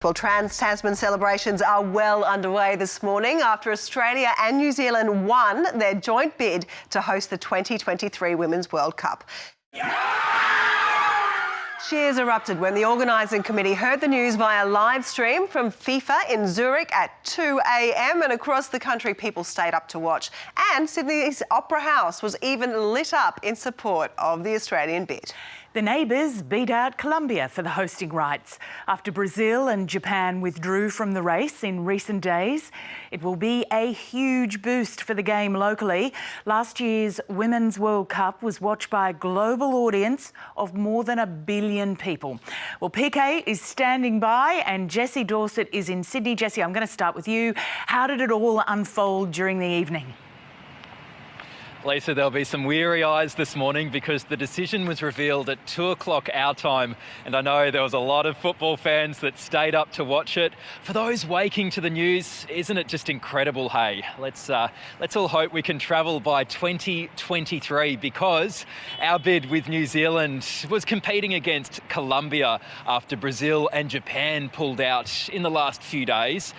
Well, Trans-Tasman celebrations are well underway this morning after Australia and New Zealand won their joint bid to host the 2023 Women's World Cup. Cheers erupted when the organising committee heard the news via live stream from FIFA in Zurich at 2 a.m. and across the country people stayed up to watch. And Sydney's Opera House was even lit up in support of the Australian bid. The neighbours beat out Colombia for the hosting rights. After Brazil and Japan withdrew from the race in recent days, it will be a huge boost for the game locally. Last year's Women's World Cup was watched by a global audience of more than 1 billion people. Well, PK is standing by and Jessie Dorset is in Sydney. Jessie, I'm going to start with you. How did it all unfold during the evening? Lisa, there'll be some weary eyes this morning because the decision was revealed at 2 o'clock our time, and I know there was a lot of football fans that stayed up to watch it. For those waking to the news, isn't it just incredible, hey? Let's all hope we can travel by 2023 because our bid with New Zealand was competing against Colombia after Brazil and Japan pulled out in the last few days.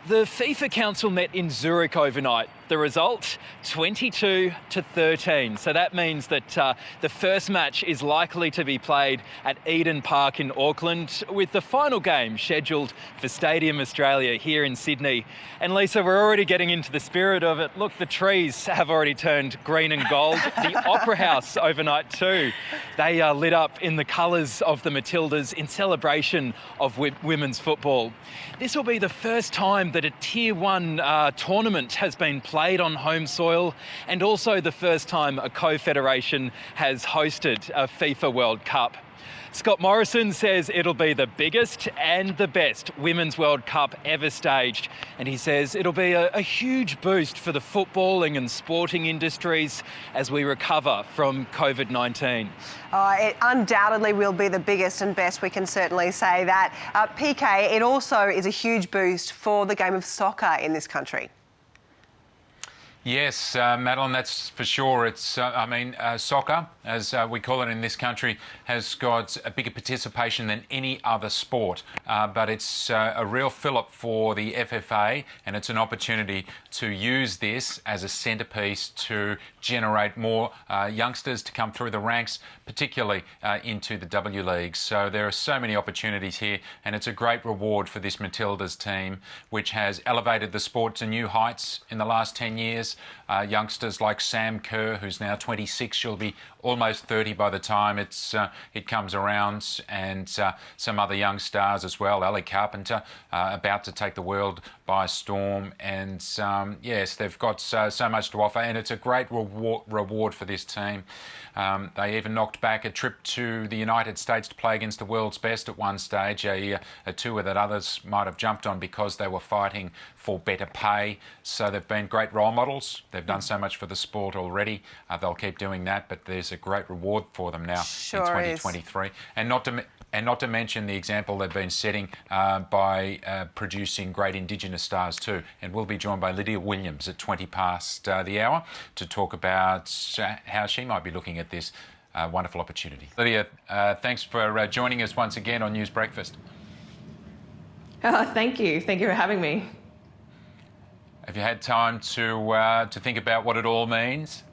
The FIFA Council met in Zurich overnight. The result, 22-13. So that means that the first match is likely to be played at Eden Park in Auckland, with the final game scheduled for Stadium Australia here in Sydney. And Lisa, we're already getting into the spirit of it. Look, the trees have already turned green and gold. The Opera House overnight too. They are lit up in the colours of the Matildas in celebration of women's football. This will be the first time that a Tier 1 tournament has been played on home soil, and also the first time a co-federation has hosted a FIFA World Cup. Scott Morrison says it'll be the biggest and the best Women's World Cup ever staged. And he says it'll be a huge boost for the footballing and sporting industries as we recover from COVID-19. It undoubtedly will be the biggest and best, we can certainly say that. PK, it also is a huge boost for the game of soccer in this country. Yes, Madeline, that's for sure. It's, soccer, as we call it in this country, has got a bigger participation than any other sport. But it's a real fillip for the FFA, and it's an opportunity to use this as a centrepiece to generate more youngsters to come through the ranks, particularly into the W League. So there are so many opportunities here, and it's a great reward for this Matildas team, which has elevated the sport to new heights in the last 10 years. Youngsters like Sam Kerr, who's now 26, she'll be almost 30 by the time it comes around, and some other young stars as well. Ali Carpenter, about to take the world by storm, and yes, they've got so much to offer, and it's a great reward for this team. They even knocked back a trip to the United States to play against the world's best at one stage, a tour that others might have jumped on because they were fighting for better pay. So they've been great role models. They've done so much for the sport already. They'll keep doing that, but there's a great reward for them now in 2023. And not to mention the example they've been setting by producing great Indigenous stars too. And we'll be joined by Lydia Williams at 20 past the hour to talk about how she might be looking at this wonderful opportunity. Lydia, thanks for joining us once again on News Breakfast. Thank you. Thank you for having me. Have you had time to think about what it all means?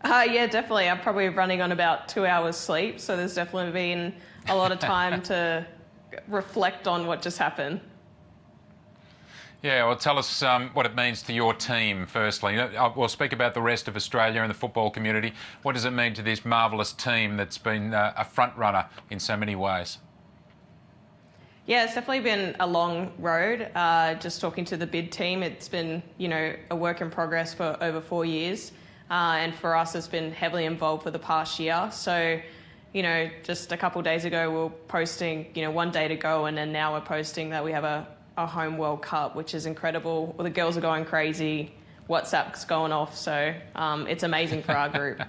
Yeah, definitely. I'm probably running on about 2 hours sleep, so there's definitely been a lot of time to reflect on what just happened. Yeah, well, tell us what it means to your team, firstly. We'll speak about the rest of Australia and the football community. What does it mean to this marvellous team that's been a front runner in so many ways? Yeah, it's definitely been a long road. Just talking to the bid team, it's been, a work in progress for over 4 years. And for us, it's been heavily involved for the past year. So, just a couple of days ago, we were posting, 1 day to go, and then now we're posting that we have a home World Cup, which is incredible. Well, the girls are going crazy. WhatsApp's going off. So it's amazing for our group.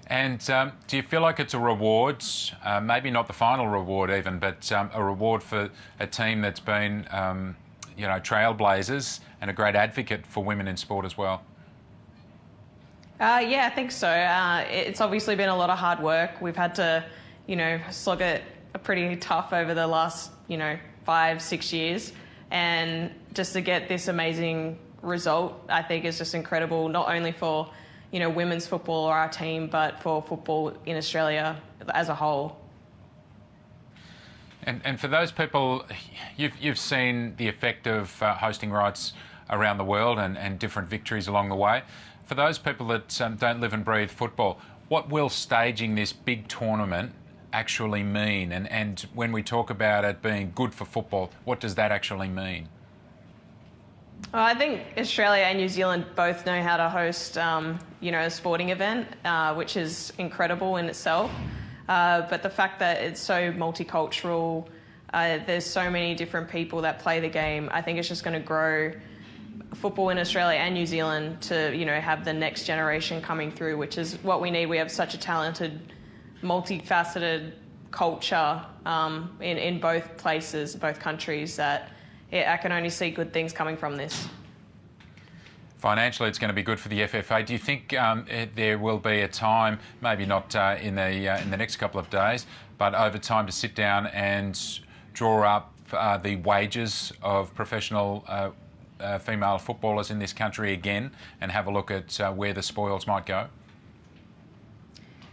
And do you feel like it's a reward, maybe not the final reward even, but a reward for a team that's been, trailblazers and a great advocate for women in sport as well? Yeah, I think so. It's obviously been a lot of hard work. We've had to, slog it pretty tough over the last, 5-6 years. And just to get this amazing result, I think is just incredible, not only for, women's football or our team, but for football in Australia as a whole. And for those people, you've seen the effect of hosting rights around the world and different victories along the way. For those people that don't live and breathe football, what will staging this big tournament actually mean? And when we talk about it being good for football, what does that actually mean? Well, I think Australia and New Zealand both know how to host, a sporting event, which is incredible in itself. But the fact that it's so multicultural, there's so many different people that play the game, I think it's just going to grow football in Australia and New Zealand to, have the next generation coming through, which is what we need. We have such a talented, multifaceted culture in both places, both countries, that I can only see good things coming from this. Financially, it's going to be good for the FFA. Do you think there will be a time, maybe not in the next couple of days, but over time to sit down and draw up the wages of professional female footballers in this country again and have a look at where the spoils might go?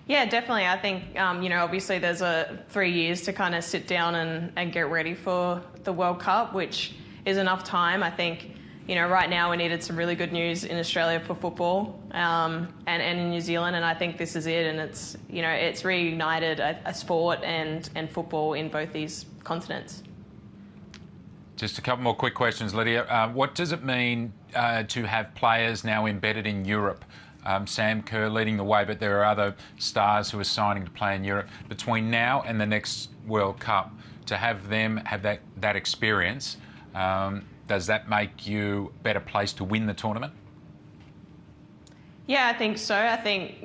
Yeah, definitely. I think, obviously there's 3 years to kind of sit down and get ready for the World Cup, which is enough time. I think, right now we needed some really good news in Australia for football and in New Zealand, and I think this is it. And it's, it's reunited a sport and football in both these continents. Just a couple more quick questions, Lydia. What does it mean to have players now embedded in Europe? Sam Kerr leading the way, but there are other stars who are signing to play in Europe. Between now and the next World Cup, to have them have that experience, does that make you better placed to win the tournament? Yeah, I think so. I think,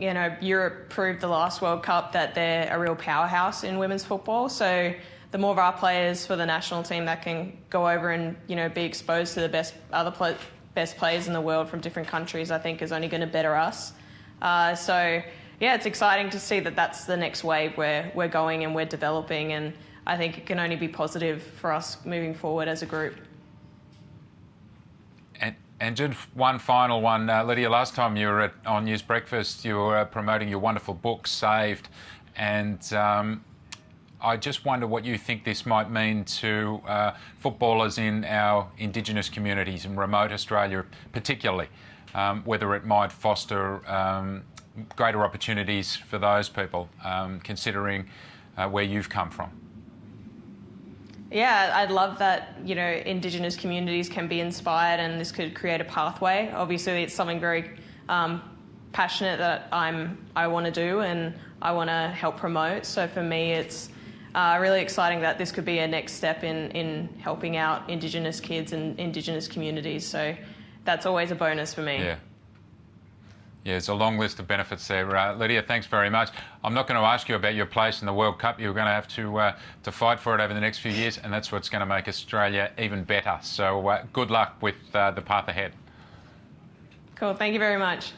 Europe proved the last World Cup that they're a real powerhouse in women's football. So the more of our players for the national team that can go over and, be exposed to the best players in the world from different countries, I think is only going to better us. So, yeah, it's exciting to see that that's the next wave where we're going and we're developing, and I think it can only be positive for us moving forward as a group. And just one final one, Lydia, last time you were on News Breakfast, you were promoting your wonderful book, Saved, and I just wonder what you think this might mean to footballers in our Indigenous communities in remote Australia particularly, whether it might foster greater opportunities for those people, considering where you've come from. Yeah, I'd love that, Indigenous communities can be inspired and this could create a pathway. Obviously, it's something very passionate that I want to do and I want to help promote. So for me, it's really exciting that this could be a next step in helping out Indigenous kids and Indigenous communities. So that's always a bonus for me. Yeah. Yeah, it's a long list of benefits there. Lydia, thanks very much. I'm not going to ask you about your place in the World Cup. You're going to have to fight for it over the next few years, and that's what's going to make Australia even better. So good luck with the path ahead. Cool. Thank you very much.